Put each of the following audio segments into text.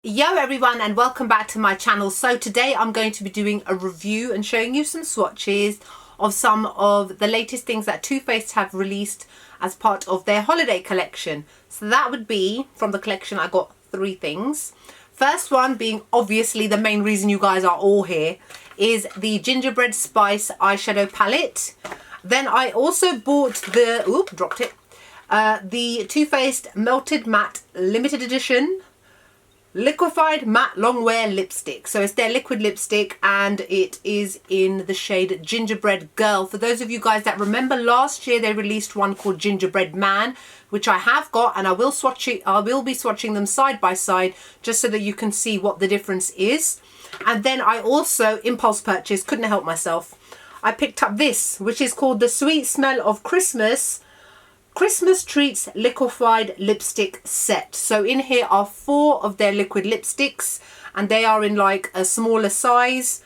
Yo everyone, and welcome back to my channel. So today I'm going to be doing a review and showing you some swatches of some of the latest things that Too Faced have released as part of their holiday collection. So that would be, from the collection I got 3 things. First one being obviously the main reason you guys are all here is the Gingerbread Spice eyeshadow palette. Then I also bought the, the Too Faced Melted Matte Limited Edition Liquefied Matte Longwear Lipstick. So it's their liquid lipstick and it is in the shade Gingerbread Girl. For those of you guys that remember, last year they released one called Gingerbread Man, which I have got, and I will swatch it. I will be swatching them side by side just so that you can see what the difference is. And then I also impulse purchase, couldn't help myself. I picked up this, which is called the Sweet Smell of Christmas Treats Liquefied Lipstick Set. So in here are 4 of their liquid lipsticks and they are in like a smaller size.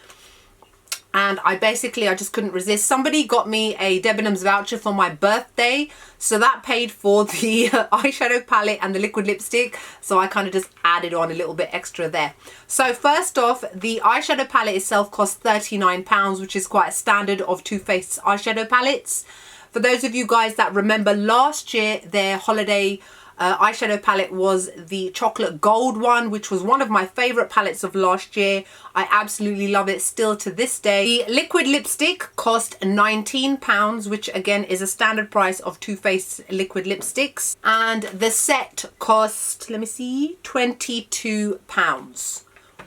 And I just couldn't resist. Somebody got me a Debenhams voucher for my birthday, so that paid for the eyeshadow palette and the liquid lipstick. So I kind of just added on a little bit extra there. So first off, the eyeshadow palette itself costs £39, which is quite a standard of Too Faced's eyeshadow palettes. For those of you guys that remember, last year their holiday eyeshadow palette was the chocolate gold one, which was one of my favorite palettes of last year. I absolutely love it still to this day. The liquid lipstick cost £19, which again is a standard price of Too Faced liquid lipsticks. And the set cost, let me see, £22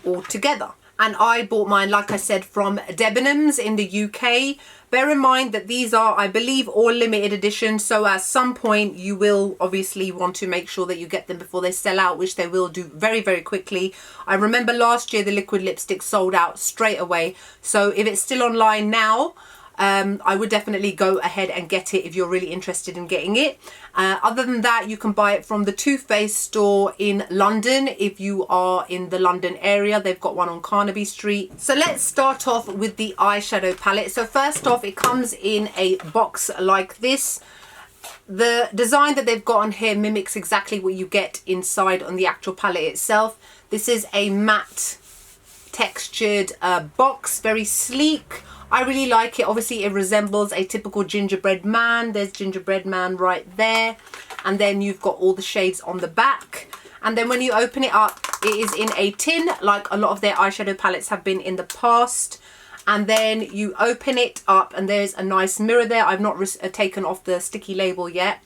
altogether. And I bought mine, like I said, from Debenhams in the UK. Bear in mind that these are, I believe, all limited edition. So at some point you will obviously want to make sure that you get them before they sell out, which they will do very, very quickly. I remember last year the liquid lipstick sold out straight away. So if it's still online now, I would definitely go ahead and get it if you're really interested in getting it. Other than that, you can buy it from the Too Faced store in London if you are in the London area. They've got one on Carnaby Street. So let's start off with the eyeshadow palette. So first off, it comes in a box like this. The design that they've got on here mimics exactly what you get inside on the actual palette itself. This is a matte textured box, very sleek. I really like it. Obviously, it resembles a typical Gingerbread Man. There's Gingerbread Man right there. And then you've got all the shades on the back. And then when you open it up, it is in a tin, like a lot of their eyeshadow palettes have been in the past. And then you open it up and there's a nice mirror there. I've not taken off the sticky label yet.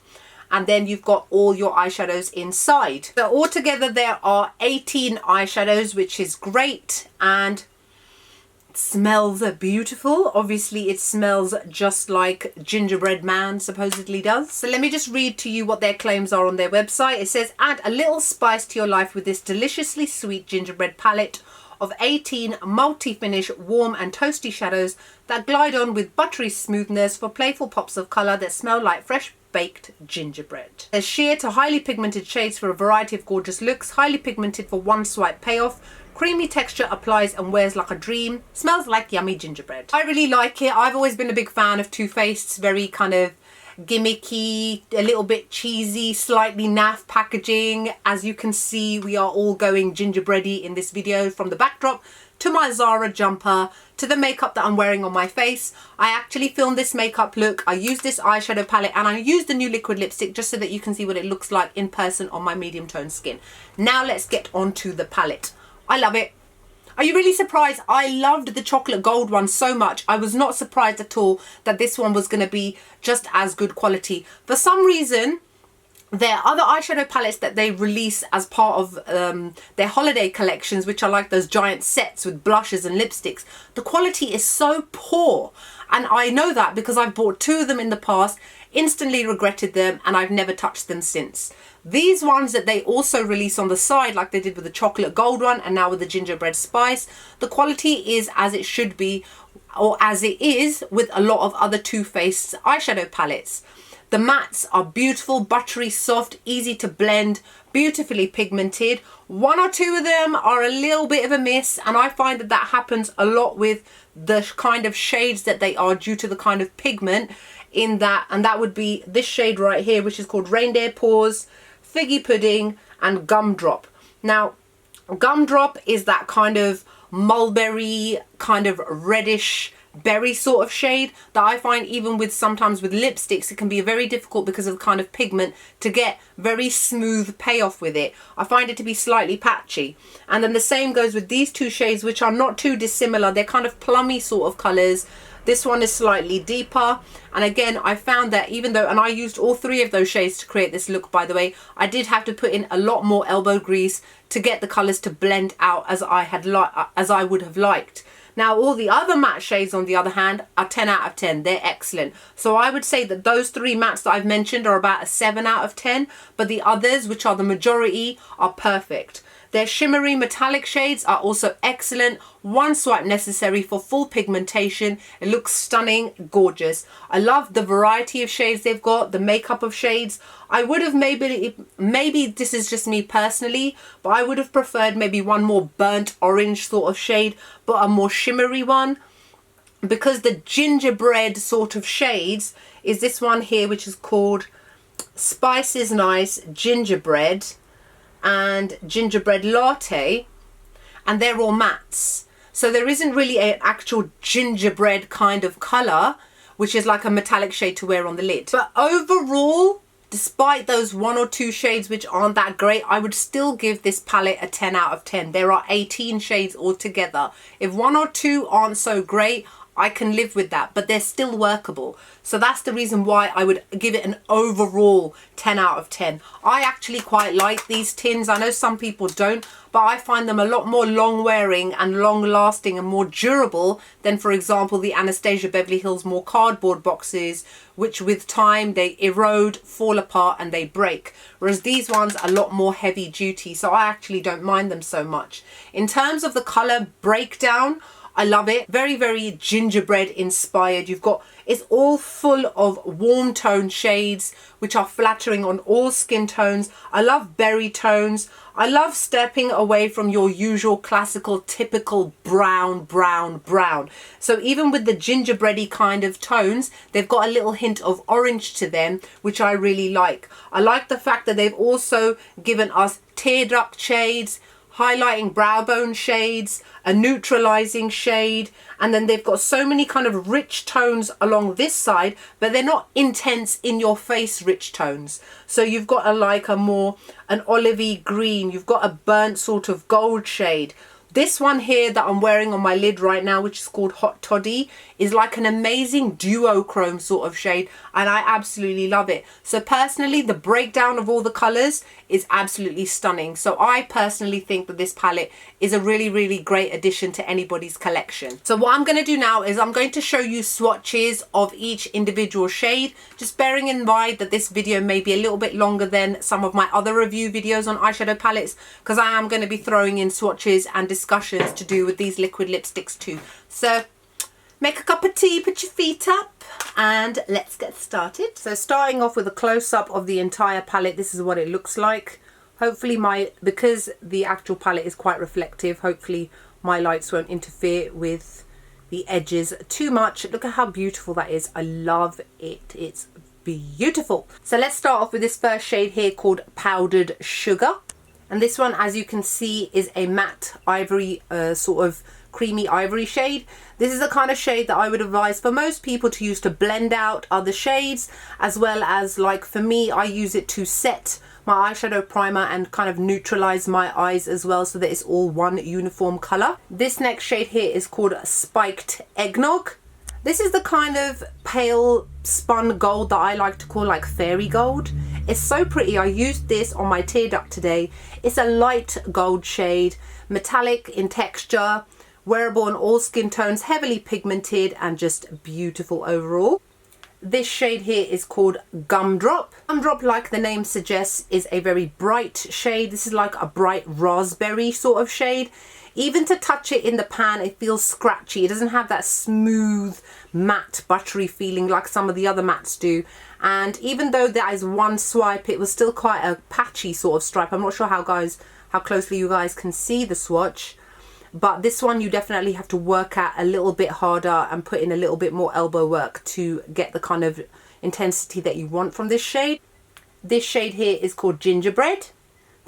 And then you've got all your eyeshadows inside. So altogether there are 18 eyeshadows, which is great. And smells beautiful. Obviously it smells just like Gingerbread Man supposedly does. So let me just read to you what their claims are on their website. It says, add a little spice to your life with this deliciously sweet gingerbread palette of 18 multi-finish warm and toasty shadows that glide on with buttery smoothness for playful pops of colour that smell like fresh baked gingerbread. There's sheer to highly pigmented shades for a variety of gorgeous looks, highly pigmented for one swipe payoff, creamy texture applies and wears like a dream, smells like yummy gingerbread. I really like it. I've always been a big fan of Too Faced's very kind of gimmicky, a little bit cheesy, slightly naff packaging. As you can see, we are all going gingerbready in this video, from the backdrop to my Zara jumper to the makeup that I'm wearing on my face. I actually filmed this makeup look. I used this eyeshadow palette and I used the new liquid lipstick just so that you can see what it looks like in person on my medium tone skin. Now let's get on to the palette. I love it. Are you really surprised? I loved the chocolate gold one so much. I was not surprised at all that this one was going to be just as good quality. For some reason, their other eyeshadow palettes that they release as part of their holiday collections, which are like those giant sets with blushes and lipsticks, the quality is so poor. And I know that because I've bought 2 of them in the past, instantly regretted them, and I've never touched them since. These ones that they also release on the side, like they did with the chocolate gold one and now with the Gingerbread Spice, the quality is as it should be, or as it is with a lot of other Too Faced eyeshadow palettes. The mattes are beautiful, buttery soft, easy to blend, beautifully pigmented. 1 or 2 of them are a little bit of a miss, and I find that that happens a lot with the kind of shades that they are due to the kind of pigment in that, and that would be this shade right here, which is called Reindeer Paws, Figgy Pudding and Gumdrop. Now Gumdrop is that kind of mulberry, kind of reddish berry sort of shade that I find even with sometimes with lipsticks, it can be very difficult because of the kind of pigment to get very smooth payoff with it. I find it to be slightly patchy. And then the same goes with these two shades, which are not too dissimilar. They're kind of plummy sort of colors. This one is slightly deeper, and again I found that even though, and I used all three of those shades to create this look, by the way, I did have to put in a lot more elbow grease to get the colors to blend out as I would have liked. Now all the other matte shades on the other hand are 10 out of 10. They're excellent. So I would say that those three mattes that I've mentioned are about a 7 out of 10, but the others, which are the majority, are perfect. Their shimmery metallic shades are also excellent. One swipe necessary for full pigmentation. It looks stunning, gorgeous. I love the variety of shades they've got, the makeup of shades. I would have maybe this is just me personally, but I would have preferred maybe one more burnt orange sort of shade, but a more shimmery one. Because the gingerbread sort of shades is this one here, which is called Spice is Nice Gingerbread and Gingerbread Latte, and they're all mattes. So there isn't really an actual gingerbread kind of colour, which is like a metallic shade to wear on the lid. But overall, despite those one or two shades which aren't that great, I would still give this palette a 10 out of 10. There are 18 shades altogether. If one or two aren't so great, I can live with that, but they're still workable. So that's the reason why I would give it an overall 10 out of 10. I actually quite like these tins. I know some people don't, but I find them a lot more long wearing and long lasting and more durable than, for example, the Anastasia Beverly Hills more cardboard boxes, which with time they erode, fall apart and they break. Whereas these ones are a lot more heavy duty, so I actually don't mind them so much. In terms of the color breakdown, I love it. Very, very gingerbread inspired. It's all full of warm tone shades, which are flattering on all skin tones. I love berry tones. I love stepping away from your usual classical, typical brown, brown, brown. So even with the gingerbready kind of tones, they've got a little hint of orange to them, which I really like. I like the fact that they've also given us tear duct shades, highlighting brow bone shades, a neutralizing shade, and then they've got so many kind of rich tones along this side, but they're not intense in your face rich tones. So you've got an olivey green, you've got a burnt sort of gold shade. This one here that I'm wearing on my lid right now, which is called Hot Toddy, is like an amazing duochrome sort of shade, and I absolutely love it. So personally, the breakdown of all the colours is absolutely stunning. So I personally think that this palette is a really, really great addition to anybody's collection. So what I'm going to do now is I'm going to show you swatches of each individual shade, just bearing in mind that this video may be a little bit longer than some of my other review videos on eyeshadow palettes, because I am going to be throwing in swatches and discussions to do with these liquid lipsticks too. So make a cup of tea, put your feet up, and let's get started. So starting off with a close-up of the entire palette, this is what it looks like. Hopefully because the actual palette is quite reflective, hopefully my lights won't interfere with the edges too much. Look at how beautiful that is. I love it. It's beautiful. So let's start off with this first shade here called Powdered Sugar. And this one, as you can see, is a matte ivory, sort of creamy ivory shade. This is the kind of shade that I would advise for most people to use to blend out other shades, as well as, like for me, I use it to set my eyeshadow primer and kind of neutralize my eyes as well, so that it's all one uniform color. This next shade here is called Spiked Eggnog. This is the kind of pale spun gold that I like to call like fairy gold. It's so pretty. I used this on my tear duct today. It's a light gold shade, metallic in texture, wearable on all skin tones, heavily pigmented, and just beautiful overall. This shade here is called Gumdrop. Gumdrop, like the name suggests, is a very bright shade. This is like a bright raspberry sort of shade. Even to touch it in the pan, it feels scratchy. It doesn't have that smooth, matte, buttery feeling like some of the other mattes do. And even though that is one swipe, it was still quite a patchy sort of stripe. I'm not sure how closely you guys can see the swatch. But this one you definitely have to work at a little bit harder and put in a little bit more elbow work to get the kind of intensity that you want from this shade. This shade here is called Gingerbread.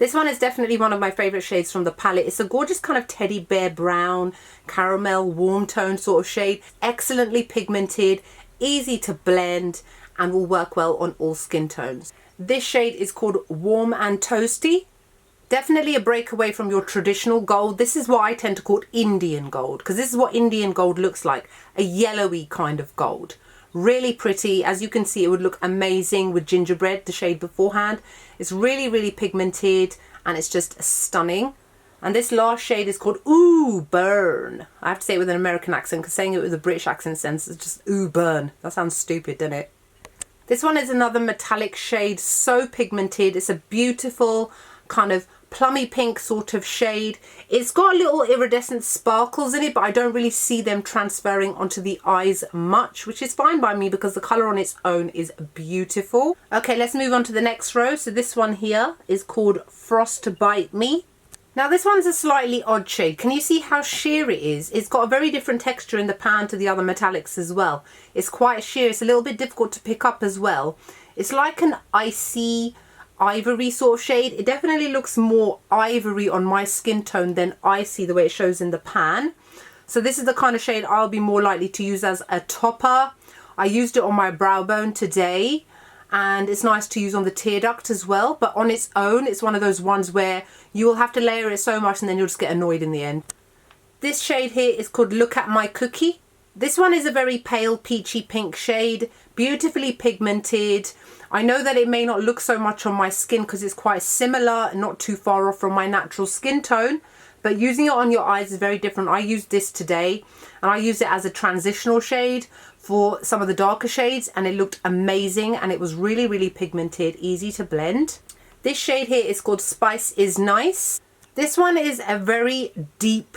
This one is definitely one of my favorite shades from the palette. It's a gorgeous kind of teddy bear brown, caramel, warm tone sort of shade. Excellently pigmented, easy to blend, and will work well on all skin tones. This shade is called Warm and Toasty. Definitely a breakaway from your traditional gold. This is what I tend to call Indian gold, because this is what Indian gold looks like. A yellowy kind of gold. Really pretty. As you can see, it would look amazing with Gingerbread, the shade beforehand. It's really, really pigmented and it's just stunning. And this last shade is called Ooh Burn. I have to say it with an American accent, because saying it with a British accent sense is just Ooh Burn. That sounds stupid, doesn't it? This one is another metallic shade, so pigmented. It's a beautiful kind of plummy pink sort of shade. It's got a little iridescent sparkles in it, but I don't really see them transferring onto the eyes much, which is fine by me because the colour on its own is beautiful. Okay, let's move on to the next row. So this one here is called Frostbite Me. Now this one's a slightly odd shade. Can you see how sheer it is? It's got a very different texture in the pan to the other metallics as well. It's quite sheer. It's a little bit difficult to pick up as well. It's like an icy ivory sort of shade. It definitely looks more ivory on my skin tone than icy the way it shows in the pan. So this is the kind of shade I'll be more likely to use as a topper. I used it on my brow bone today, and it's nice to use on the tear duct as well, but on its own it's one of those ones where you will have to layer it so much and then you'll just get annoyed in the end. This shade here is called Look at My Cookie. This one is a very pale peachy pink shade, beautifully pigmented. I know that it may not look so much on my skin because it's quite similar and not too far off from my natural skin tone, but using it on your eyes is very different. I used this today and I used it as a transitional shade for some of the darker shades, and it looked amazing and it was really, really pigmented, easy to blend. This shade here is called Spice is Nice. This one is a very deep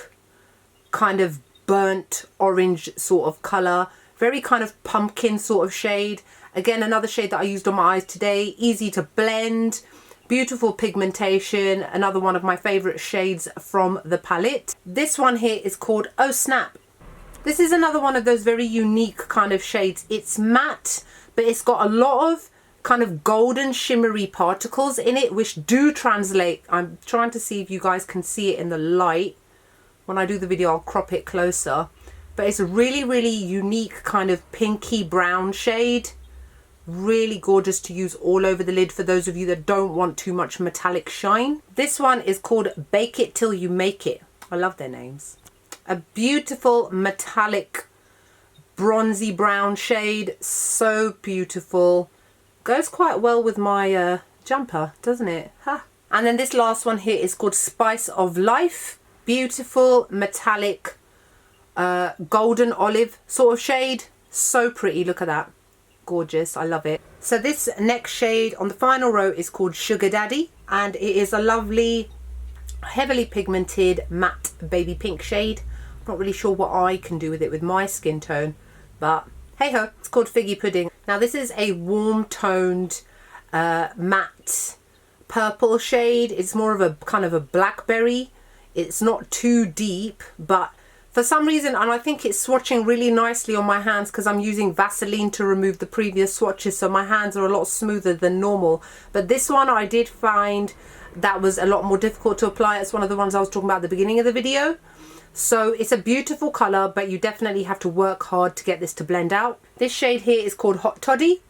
kind of burnt orange sort of colour, very kind of pumpkin sort of shade. Again, another shade that I used on my eyes today, easy to blend, beautiful pigmentation, another one of my favourite shades from the palette. This one here is called Oh Snap. This is another one of those very unique kind of shades. It's matte, but it's got a lot of kind of golden shimmery particles in it, which do translate. I'm trying to see if you guys can see it in the light. When I do the video, I'll crop it closer. But it's a really, really unique kind of pinky brown shade. Really gorgeous to use all over the lid for those of you that don't want too much metallic shine. This one is called Bake It Till You Make It. I love their names. A beautiful metallic bronzy brown shade. So beautiful. Goes quite well with my jumper, doesn't it? Ha. And then this last one here is called Spice of Life. Beautiful metallic golden olive sort of shade. So pretty, look at that. Gorgeous, I love it. So this next shade on the final row is called Sugar Daddy, and it is a lovely heavily pigmented matte baby pink shade. I'm not really sure what I can do with it with my skin tone, but hey ho, it's called Figgy Pudding. Now this is a warm toned matte purple shade. It's more of a kind of a blackberry. It's not too deep, but for some reason, and I think it's swatching really nicely on my hands because I'm using Vaseline to remove the previous swatches, so my hands are a lot smoother than normal. But this one I did find that was a lot more difficult to apply. It's one of the ones I was talking about at the beginning of the video. So it's a beautiful colour, but you definitely have to work hard to get this to blend out. This shade here is called Hot Toddy.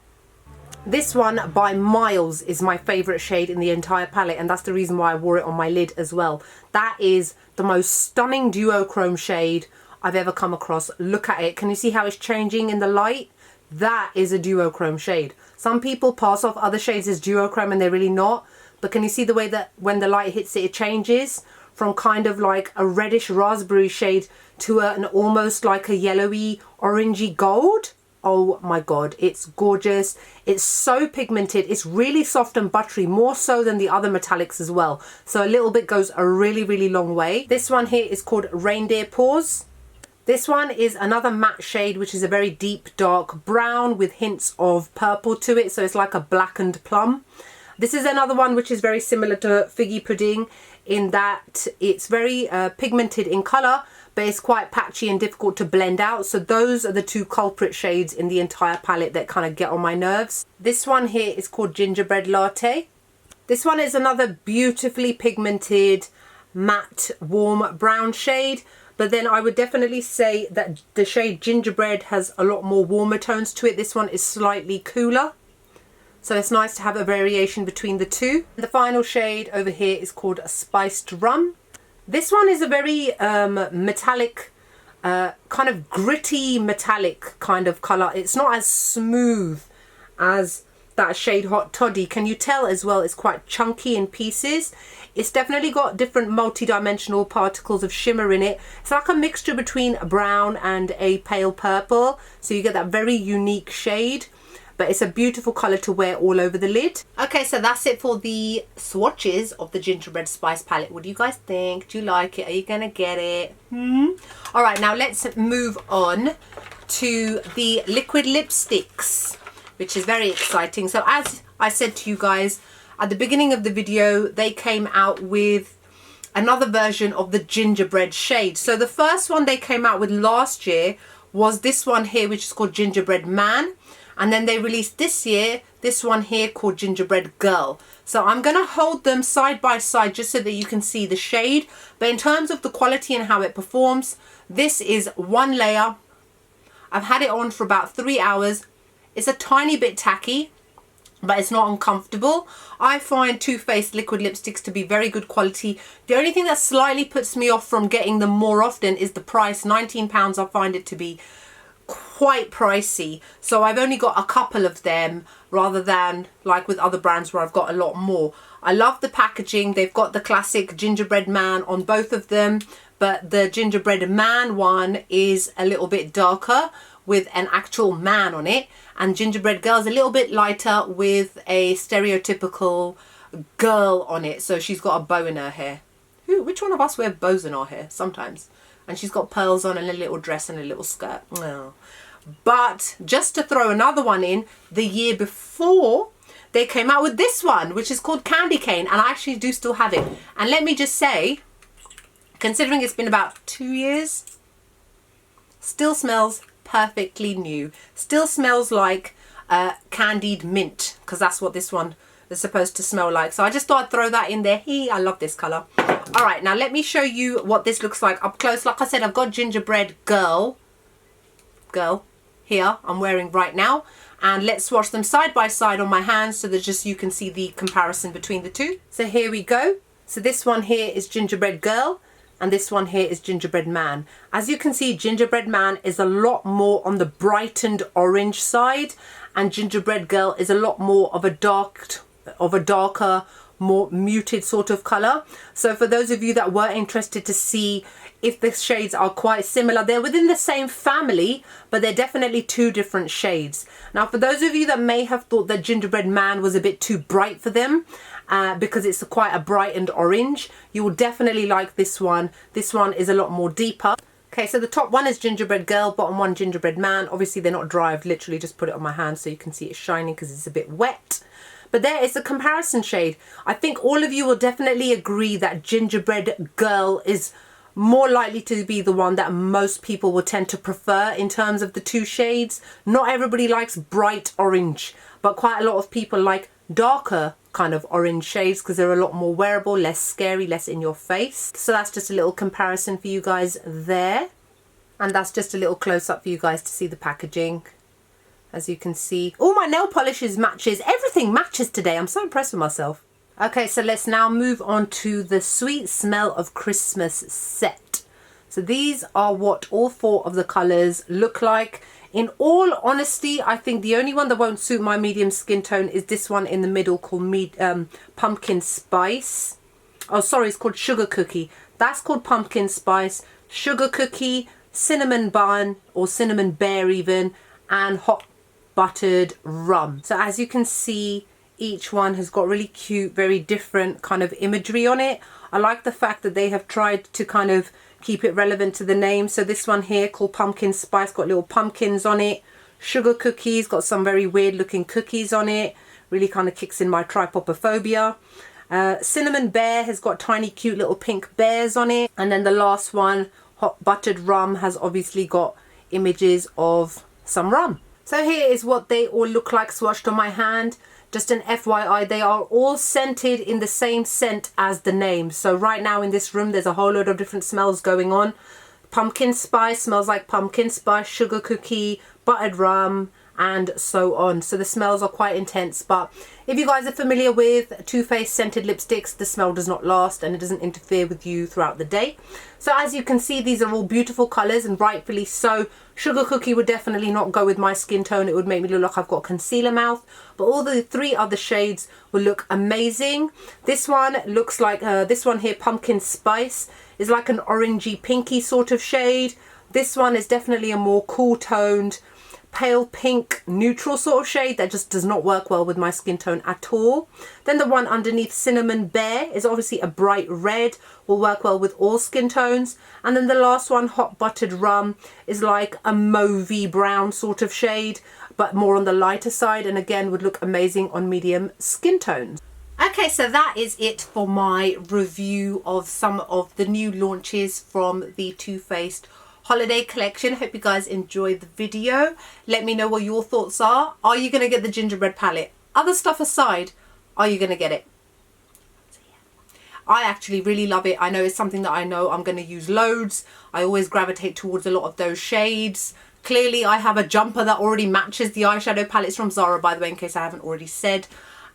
This one by miles is my favourite shade in the entire palette, and that's the reason why I wore it on my lid as well. That is the most stunning duochrome shade I've ever come across. Look at it. Can you see how it's changing in the light? That is a duochrome shade. Some people pass off other shades as duochrome and they're really not. But can you see the way that when the light hits it, it changes from kind of like a reddish raspberry shade to an almost like a yellowy orangey gold? Oh my god, it's gorgeous. It's so pigmented. It's really soft and buttery, more so than the other metallics as well. So a little bit goes a really, really long way. This one here is called Reindeer Paws. This one is another matte shade, which is a very deep dark brown with hints of purple to it. So it's like a blackened plum. This is another one which is very similar to Figgy Pudding in that it's very pigmented in colour, but it's quite patchy and difficult to blend out. So those are the two culprit shades in the entire palette that kind of get on my nerves. This one here is called Gingerbread Latte. This one is another beautifully pigmented matte warm brown shade, but then I would definitely say that the shade Gingerbread has a lot more warmer tones to it. This one is slightly cooler, so it's nice to have a variation between the two. The final shade over here is called Spiced Rum. This one is a very metallic, kind of gritty metallic kind of colour. It's not as smooth as that shade Hot Toddy. Can you tell as well it's quite chunky in pieces? It's definitely got different multi-dimensional particles of shimmer in it. It's like a mixture between a brown and a pale purple, so you get that very unique shade, but it's a beautiful colour to wear all over the lid. Okay, so that's it for the swatches of the Gingerbread Spice palette. What do you guys think? Do you like it? Are you gonna get it? Alright, now let's move on to the liquid lipsticks, which is very exciting. So as I said to you guys at the beginning of the video, they came out with another version of the gingerbread shade. So the first one they came out with last year was this one here, which is called Gingerbread Man. And then they released this year this one here called Gingerbread Girl. So I'm going to hold them side by side just so that you can see the shade. But in terms of the quality and how it performs, this is one layer. I've had it on for about 3 hours. It's a tiny bit tacky, but it's not uncomfortable. I find Too Faced liquid lipsticks to be very good quality. The only thing that slightly puts me off from getting them more often is the price. £19, I find it to be quite pricey. So I've only got a couple of them rather than like with other brands where I've got a lot more. I love the packaging. They've got the classic Gingerbread Man on both of them, but the Gingerbread Man one is a little bit darker with an actual man on it, and Gingerbread Girl is a little bit lighter with a stereotypical girl on it. So she's got a bow in her hair. Which one of us wear bows in our hair? Sometimes. And she's got pearls on and a little dress and a little skirt. Oh. But just to throw another one in, the year before they came out with this one, which is called Candy Cane, and I actually do still have it. And let me just say, considering it's been about 2 years, still smells perfectly new. Still smells like candied mint, because that's what this one is supposed to smell like. So I just thought I'd throw that in there. I love this colour. All right, now let me show you what this looks like up close. Like I said, I've got Gingerbread Girl here I'm wearing right now, and let's swatch them side by side on my hands so that just you can see the comparison between the two. So here we go. So this one here is Gingerbread Girl, and this one here is Gingerbread Man. As you can see, Gingerbread Man is a lot more on the brightened orange side, and Gingerbread Girl is a lot more of a darker, more muted sort of colour. So for those of you that were interested to see if the shades are quite similar, they're within the same family, but they're definitely two different shades. Now for those of you that may have thought that Gingerbread Man was a bit too bright for them, because it's quite a brightened orange, you will definitely like this one. This one is a lot more deeper. Okay, so the top one is Gingerbread Girl, bottom one Gingerbread Man. Obviously they're not dry. I've literally just put it on my hand so you can see it's shining because it's a bit wet. But there is a comparison shade. I think all of you will definitely agree that Gingerbread Girl is more likely to be the one that most people will tend to prefer in terms of the two shades. Not everybody likes bright orange, but quite a lot of people like darker kind of orange shades because they're a lot more wearable, less scary, less in your face. So that's just a little comparison for you guys there. And that's just a little close up for you guys to see the packaging. As you can see, all my nail polishes matches. Everything matches today. I'm so impressed with myself. Okay, so let's now move on to the Sweet Smell of Christmas set. So these are what all 4 of the colours look like. In all honesty, I think the only one that won't suit my medium skin tone is this one in the middle called Pumpkin Spice. Oh, sorry, it's called Sugar Cookie. That's called Pumpkin Spice, Sugar Cookie, Cinnamon Bun, or Cinnamon Bear even, and Hot Buttered Rum. So as you can see, each one has got really cute, very different kind of imagery on it. I like the fact that they have tried to kind of keep it relevant to the name. So this one here called Pumpkin Spice got little pumpkins on it. Sugar Cookies got some very weird looking cookies on it. Really kind of kicks in my trypopophobia. Cinnamon Bear has got tiny cute little pink bears on it. And then the last one, Hot Buttered Rum, has obviously got images of some rum. So here is what they all look like swatched on my hand. Just an FYI, they are all scented in the same scent as the name. So right now in this room, there's a whole load of different smells going on. Pumpkin spice smells like pumpkin spice, sugar cookie, buttered rum, and so on. So the smells are quite intense, but if you guys are familiar with Too Faced scented lipsticks, the smell does not last and it doesn't interfere with you throughout the day. So as you can see, these are all beautiful colors, and rightfully so. Sugar cookie would definitely not go with my skin tone. It would make me look like I've got concealer mouth, but all the 3 other shades will look amazing. This one looks like this one here, pumpkin spice, is like an orangey pinky sort of shade. This one is definitely a more cool toned pale pink neutral sort of shade that just does not work well with my skin tone at all. Then the one underneath, cinnamon bear, is obviously a bright red, will work well with all skin tones. And then the last one, hot buttered rum, is like a mauvey brown sort of shade, but more on the lighter side, and again would look amazing on medium skin tones. Okay, so that is it for my review of some of the new launches from the Too Faced holiday collection. Hope you guys enjoyed the video. Let me know what your thoughts are. Are you going to get the gingerbread palette? Other stuff aside, are you going to get it? I actually really love it. I know it's something that I know I'm going to use loads. I always gravitate towards a lot of those shades. Clearly I have a jumper that already matches the eyeshadow palettes from Zara, by the way, in case I haven't already said.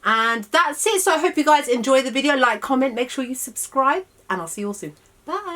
And that's it. So I hope you guys enjoy the video. Like, comment, make sure you subscribe, and I'll see you all soon. Bye.